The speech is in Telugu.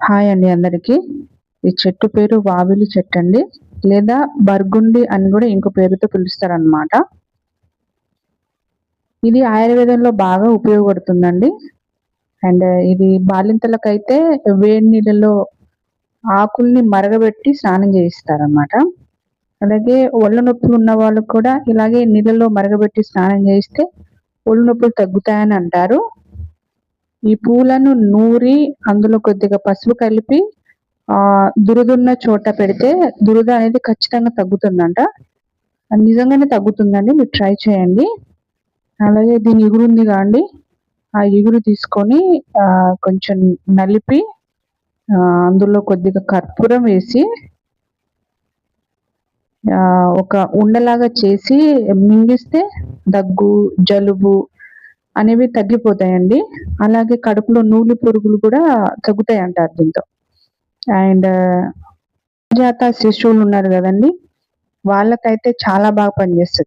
హాయ్ అండి అందరికీ. ఈ చెట్టు పేరు వావిలి చెట్టు అండి, లేదా బర్గుండి అని కూడా ఇంకో పేరుతో పిలుస్తారనమాట. ఇది ఆయుర్వేదంలో బాగా ఉపయోగపడుతుందండి. అండ్ ఇది బాలింతలకైతే వేడి నీళ్ళలో ఆకుల్ని మరగబెట్టి స్నానం చేయిస్తారనమాట. అలాగే ఒళ్ళు నొప్పులు ఉన్న వాళ్ళకు కూడా ఇలాగే నీళ్ళలో మరగబెట్టి స్నానం చేయిస్తే ఒళ్ళు నొప్పులు తగ్గుతాయని అంటారు. ఈ పూలను నూరి అందులో కొద్దిగా పసుపు కలిపి దురదున్న చోట పెడితే దురద అనేది ఖచ్చితంగా తగ్గుతుందంట. నిజంగానే తగ్గుతుందండి, మీరు ట్రై చేయండి. అలాగే దీని ఇగురు ఉంది కాండి, ఆ ఇగురు తీసుకొని కొంచెం నలిపి అందులో కొద్దిగా కర్పూరం వేసి ఒక ఉండలాగా చేసి మింగిస్తే దగ్గు, జలుబు అనేవి తగ్గిపోతాయండి. అలాగే కడుపులో నూలు పురుగులు కూడా తగ్గుతాయి అంటారు దీంతో. అండ్ జాత శిశువులు ఉన్నారు కదండి, వాళ్ళకైతే చాలా బాగా పనిచేస్తుంది.